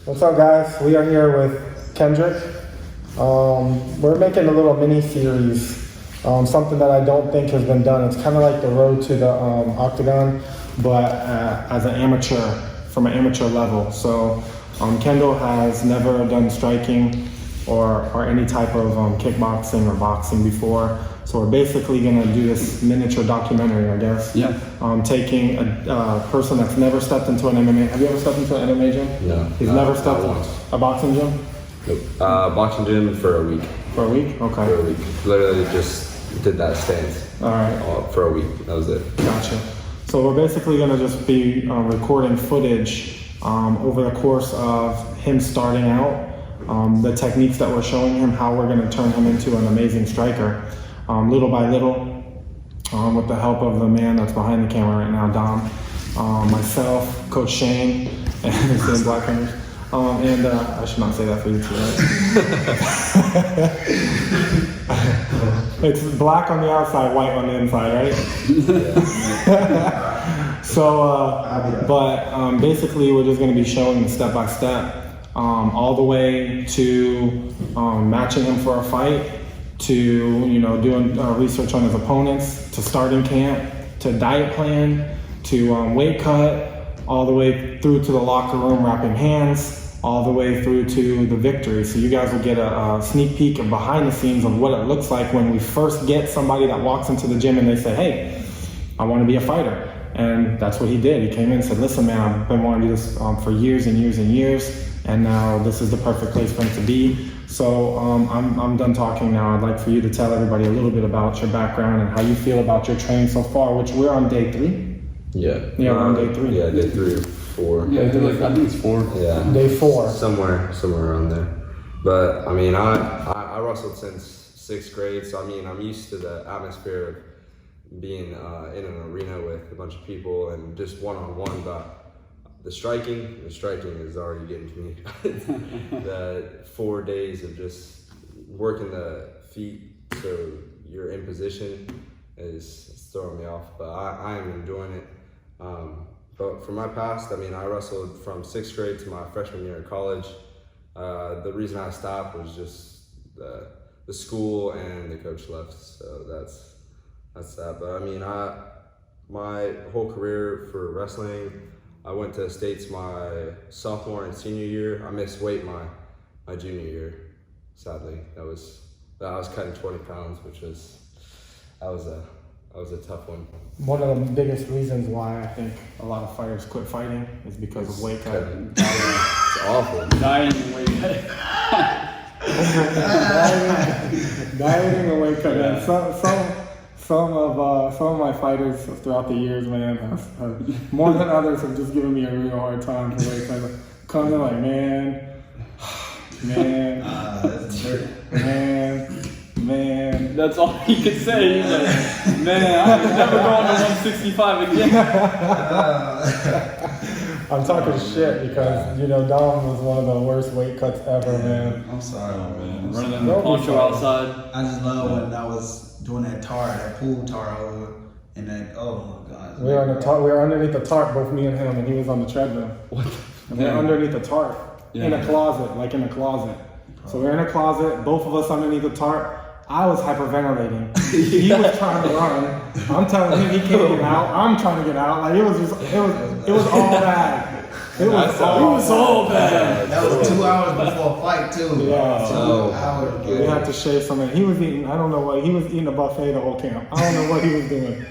What's up, guys? We are here with Kendrick. We're making a little mini series, something that I don't think has been done. It's kind of like the road to the octagon, but as an amateur, from an amateur level. So Kendall has never done striking or any type of kickboxing or boxing before. So we're basically gonna do this miniature documentary, I guess. Yeah. Taking a person that's never stepped into an MMA. Have you ever stepped into an MMA gym? No. He's never stepped into a boxing gym? Nope. Boxing gym for a week. For a week? Okay. For a week. Literally just did that stance. All right. For a week. That was it. Gotcha. So we're basically gonna just be recording footage over the course of him starting out, the techniques that we're showing him, how we're gonna turn him into an amazing striker. Little by little, with the help of the man that's behind the camera right now, Dom, myself, Coach Shane, and his Black Hunters. And I should not say that for you too, right? It's black on the outside, white on the inside, right? So, but basically we're just gonna be showing step by step, all the way to matching him for a fight, to doing research on his opponents, to starting camp, to diet plan, to weight cut, all the way through to the locker room wrapping hands, all the way through to the victory. So you guys will get a sneak peek of behind the scenes of what it looks like when we first get somebody that walks into the gym and they say, hey, I want to be a fighter. And that's what he did. He came in and said, listen, man, I've been wanting to do this for years and years and years, and now this is the perfect place for him to be. So I'm done talking now. I'd like for you to tell everybody a little bit about your background and how you feel about your training so far, which we're on day 3. Yeah. Yeah, we're on day 3. Yeah, day 3 or 4. Yeah, I think it's 4. Yeah. Day 4. Somewhere around there. But I mean, I wrestled since 6th grade, so I mean, I'm used to the atmosphere of being in an arena with a bunch of people and just one-on-one, but the striking is already getting to me. The 4 days of just working the feet so you're in position is throwing me off, but I am enjoying it. But for my past, I mean, I wrestled from 6th grade to my freshman year at college. The reason I stopped was just the school and the coach left, so that's that. But I mean, my whole career for wrestling, I went to the States my sophomore and senior year. I missed weight my junior year, sadly. I was cutting 20 pounds, which was a tough one. One of the biggest reasons why I think a lot of fighters quit fighting is because of weight cutting. It's awful. Dieting and weight cutting. Dieting and weight cutting. Yeah. Some of my fighters throughout the years, man, have, more than others, have just given me a real hard time for weight cutting. Coming in like, man. That's all he could say. He's like, man, I'm never going to 165 again. I'm talking shit because, Dom was one of the worst weight cuts ever, man. I'm sorry, man. Running in the poncho outside. I just love when I was doing that pool tar over, and then, oh my God. We were underneath the tarp, both me and him, and he was on the treadmill. What? And we were underneath the tarp, in a closet, like in a closet. So we're in a closet, both of us underneath the tarp. I was hyperventilating. He was trying to run. I'm telling him he can't get out. I'm trying to get out. Like it was all bad. It was all bad. That was 2 hours before a fight too. Yeah. 2 hours. We had to shave something. He was eating. I don't know what he was eating a buffet the whole camp. I don't know what he was doing.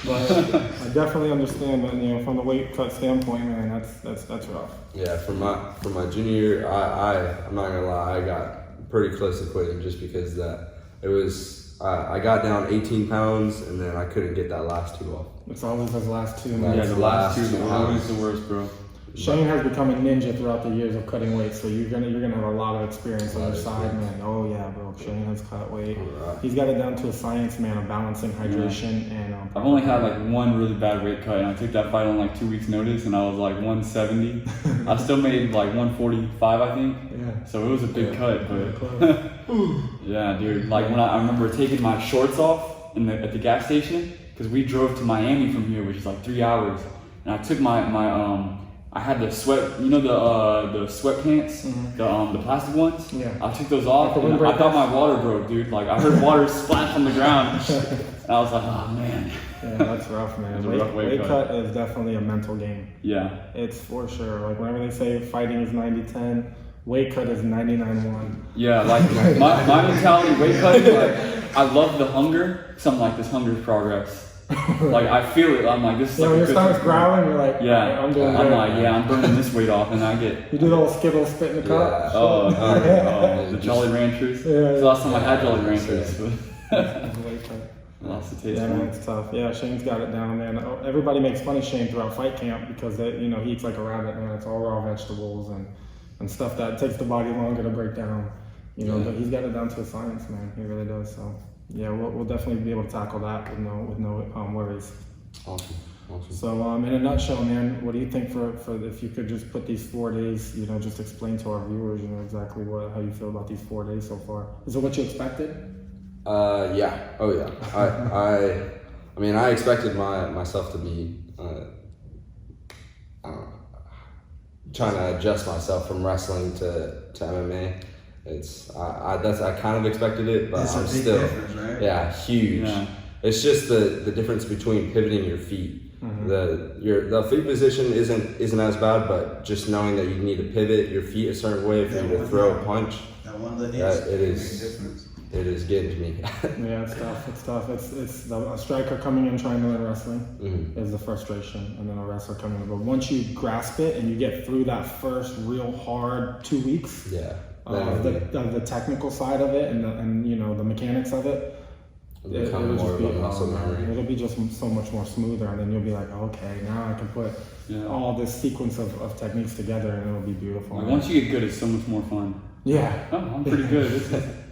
But I definitely understand that, from the weight cut standpoint, man, that's rough. Yeah, for my junior year, I'm not gonna lie, I got pretty close to quitting just because it was I got down 18 pounds and then I couldn't get that last 2 off. It's always those last 2. Yeah, the last 2 are always the worst, bro. Shane has become a ninja throughout the years of cutting weight, so you're gonna have a lot of experience on your side, man. Oh yeah, bro. Shane has cut weight. Right. He's got it down to a science, man, of balancing hydration and. I've only had like one really bad weight cut, and I took that fight on like 2 weeks' notice, and I was like 170. I still made like 145, I think. Yeah. So it was a big cut, but yeah, dude. Like when I remember taking my shorts off at the gas station because we drove to Miami from here, which is like 3 hours, and I took I had the sweat, you know the sweatpants, the plastic ones. Yeah. I took those off, and I thought my water broke, dude. Like I heard water splash on the ground, and I was like, oh man. Yeah, that's rough, man. Weight cut is definitely a mental game. Yeah. It's for sure. Like whenever they say fighting is 90-10, weight cut is 99-1. Yeah, like my mentality, weight cutting, like I love the hunger. Something like this hunger is progress. Like I feel it. I'm like, this is like when your stomach's growling, you're like, yeah, I'm doing I'm good. like, yeah, I'm burning this weight off, and I get. You do the little Skittles spit in the cup. The Jolly Ranchers. Yeah, It's the last time I had Jolly Ranchers. Weight cut. I lost the taste. Yeah, man, it's tough. Yeah, Shane's got it down, man. Everybody makes fun of Shane throughout fight camp because they, he eats like a rabbit, man. It's all raw vegetables and stuff that takes the body longer to break down. But he's got it down to a science, man. He really does. So yeah, we'll definitely be able to tackle that with no worries. Awesome. So in a nutshell, man, what do you think for if you could just put these 4 days, just explain to our viewers, exactly how you feel about these 4 days so far? Is it what you expected? Yeah. Oh yeah. I mean, I expected myself to be, trying to adjust myself from wrestling to MMA. I kind of expected it, but I'm still, right? Huge. Yeah. It's just the difference between pivoting your feet. Mm-hmm. The feet position isn't as bad, but just knowing that you need to pivot your feet a certain way for you to throw a punch. It is getting to me. Yeah, it's tough. It's a striker coming in trying to learn wrestling is the frustration, and then a wrestler coming in. But once you grasp it and you get through that first real hard 2 weeks, the technical side of it and the mechanics of it, it'll be just so much more smoother, and then you'll be like, okay, now I can put all this sequence of techniques together, and it'll be beautiful. Like, once you get good, it's so much more fun. Yeah. Oh, I'm pretty good.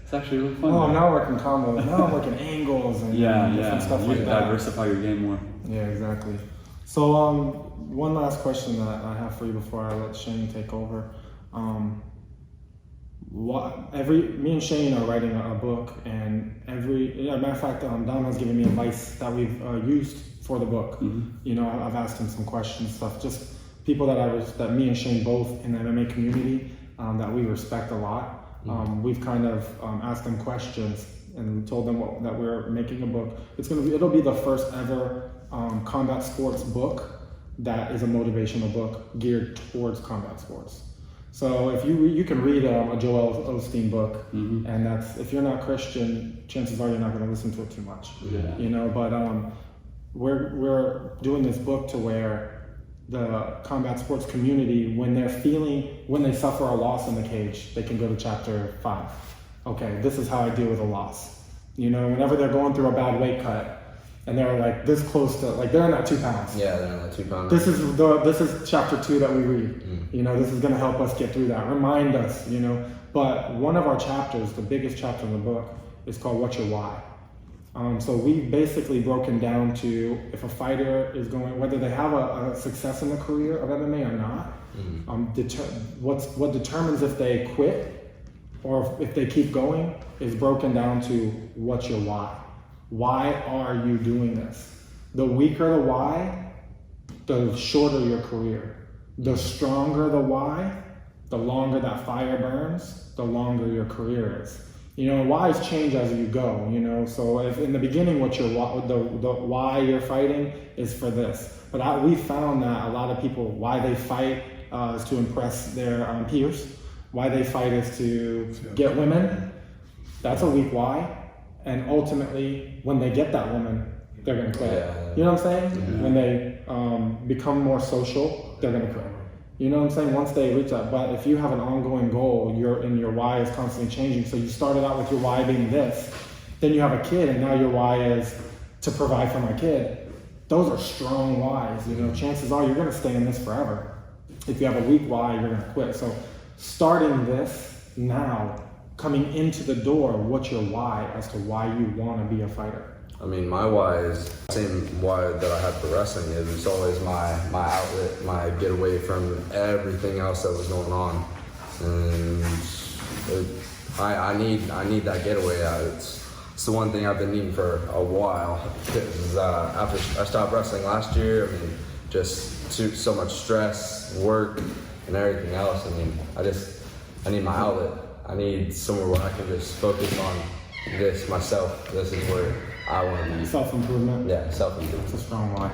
It's actually really fun. Oh, now I'm working combos. Now I'm working angles and different stuff like that. Diversify your game more. Yeah, exactly. So one last question that I have for you before I let Shane take over. Me and Shane are writing a book, and matter of fact, Dom has given me advice that we've used for the book. Mm-hmm. I've asked him some questions, stuff, just people that me and Shane both in the MMA community that we respect a lot. We've kind of asked them questions and told them that we're making a book. It'll be the first ever combat sports book that is a motivational book geared towards combat sports. So if you can read a Joel Osteen book, and that's, if you're not Christian, chances are you're not going to listen to it too much. Yeah. But we're doing this book to where the combat sports community, when they suffer a loss in the cage, they can go to chapter 5. Okay, this is how I deal with a loss. Whenever they're going through a bad weight cut and they're like this close to, like they're in that 2 pounds. Yeah, they're in that 2 pounds. This is chapter 2 that we read. This is gonna help us get through that, remind us, But one of our chapters, the biggest chapter in the book, is called What's Your Why? So we've basically broken down to, if a fighter is going, whether they have a success in the career of MMA or not, what determines if they quit or if they keep going is broken down to what's your why? Why are you doing this? The weaker the why, the shorter your career. The stronger the why, the longer that fire burns, the longer your career is. Whys change as you go, so if in the beginning the why you're fighting is for this. But we found that a lot of people, why they fight is to impress their peers. Why they fight is to get women. That's a weak why. And ultimately, when they get that woman, they're going to quit. Yeah. You know what I'm saying? Yeah. When they become more social, they're going to quit. You know what I'm saying? Once they reach that. But if you have an ongoing goal, your why is constantly changing. So you started out with your why being this, then you have a kid, and now your why is to provide for my kid. Those are strong whys. Chances are you're going to stay in this forever. If you have a weak why, you're going to quit. So starting this now, coming into the door, what's your why as to why you want to be a fighter? I mean, my why is the same why that I had for wrestling. It's always my outlet, my getaway from everything else that was going on. And I need that getaway out. It's the one thing I've been needing for a while. Because after I stopped wrestling last year, just so much stress, work, and everything else. I mean, I need my outlet. I need somewhere where I can just focus on this myself. This is where I want to be. Self-improvement. Yeah, self-improvement. It's a strong why.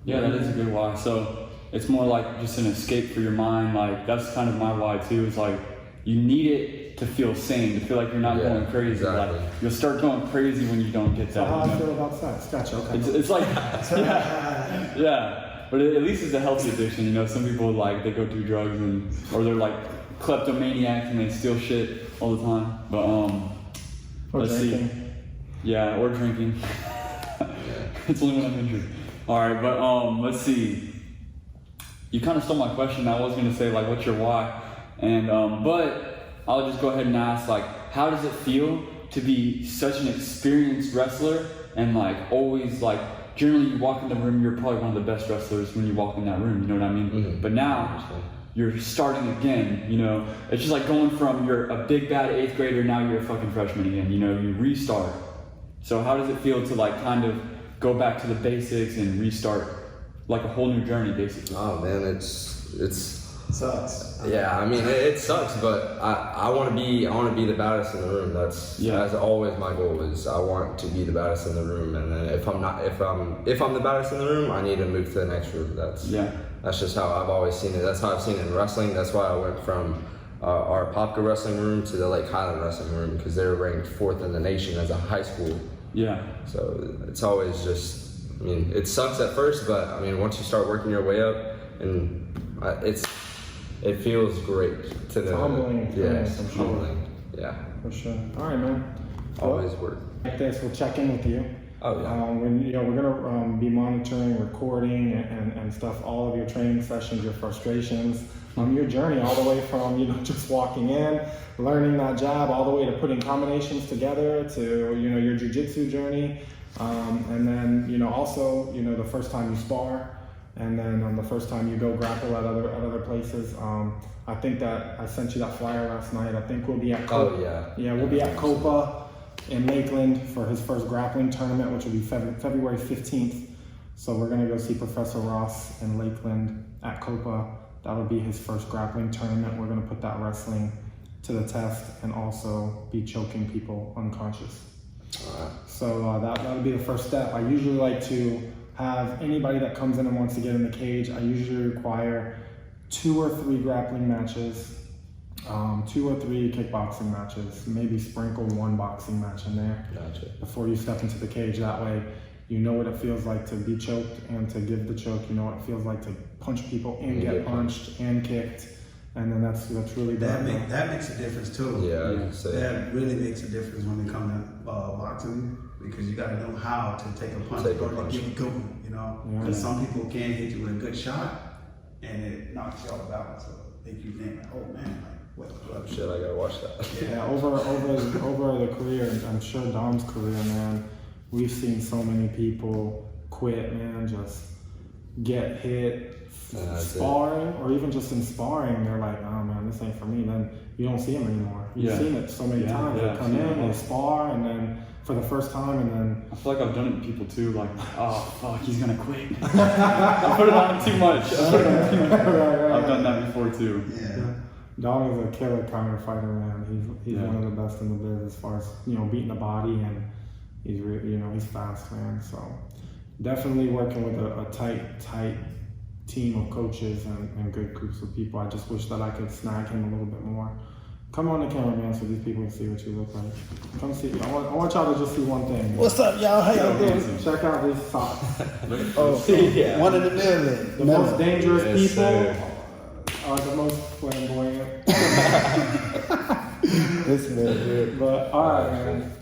Yeah, that is a good why. So it's more like just an escape for your mind. Like that's kind of my why too. It's like you need it to feel sane, to feel like you're not going crazy. Exactly. Like you'll start going crazy when you don't get that. How you I know? feel about sex. Gotcha. Okay. It's like, yeah. But at least it's a healthy addiction. You know, some people like they go through drugs or they're like kleptomaniacs and they steal shit all the time. But Or let's drinking. see. Yeah, or drinking. It's only when I'm injured. All right, but let's see. You kind of stole my question. I was gonna say like, what's your why? And but I'll just go ahead and ask like, how does it feel to be such an experienced wrestler and like always like generally you walk in the room, you're probably one of the best wrestlers when you walk in that room. You know what I mean? Mm-hmm. But now you're starting again. You know, it's just like going from you're a big bad 8th grader, now you're a fucking freshman again. You know, you restart. So how does it feel to like kind of go back to the basics and restart like a whole new journey basically? Oh man, it's Sucks. yeah. I mean, it sucks, but I want to be the baddest in the room. That's always my goal. Is I want to be the baddest in the room, and then if I'm the baddest in the room, I need to move to the next room. That's just how I've always seen it. That's how I've seen it in wrestling. That's why I went from our Popka wrestling room to the Lake Highland wrestling room because they were ranked 4th in the nation as a high school. Yeah. So it's always just, I mean, it sucks at first, but I mean, once you start working your way up, and it feels great to know. Humbling. Yes, For sure. humbling. Yeah. For sure. All right, man. Always work. Like this, we'll check in with you. Oh yeah. When we're gonna be monitoring, recording, and stuff. All of your training sessions, your frustrations, your journey, all the way from just walking in, learning that jab, all the way to putting combinations together, to your jiu-jitsu journey, and then also the first time you spar, and then the first time you go grapple at other places. I think that I sent you that flyer last night. I think we'll be at we'll be at Copa in Lakeland for his first grappling tournament, which will be February 15th. So we're gonna go see Professor Ross in Lakeland at Copa. That'll be his first grappling tournament. We're gonna put that wrestling to the test and also be choking people unconscious. So that'll be the first step. I usually like to have anybody that comes in and wants to get in the cage, I usually require 2 or 3 grappling matches, 2 or 3 kickboxing matches, maybe sprinkle 1 boxing match in there before you step into the cage. That way you know what it feels like to be choked and to give the choke. You know what it feels like to punch people and get punched and kicked. And then that's really that makes a difference too. That really makes a difference when it comes to boxing, because you got to know how to take a punch or to get it going. Because some people can hit you with a good shot and it knocks you off balance, so make you think, oh man, like what? Shit, I gotta watch that. Yeah, over the career, I'm sure Dom's career, man, we've seen so many people quit, man, just get hit sparring, or even just in sparring, they're like, oh man, this ain't for me. Then you don't see them anymore. You've seen it so many times. They come in, they spar, and then for the first time, and then I feel like I've done it to people too, like, oh fuck, he's gonna quit. I put it on too much. I've done that before too. Dom is a killer counter fighter, man. He's one of the best in the biz as far as beating the body, and he's he's fast, man. So definitely working with a tight team of coaches and good groups of people. I just wish that I could snag him a little bit more. Come on the camera, man, so these people can see what you look like. Come see. I want y'all to just see one thing. What's up, y'all? How y'all doing? Check out these socks. One in the million. The most dangerous people are the most flamboyant. This man. But all right, man.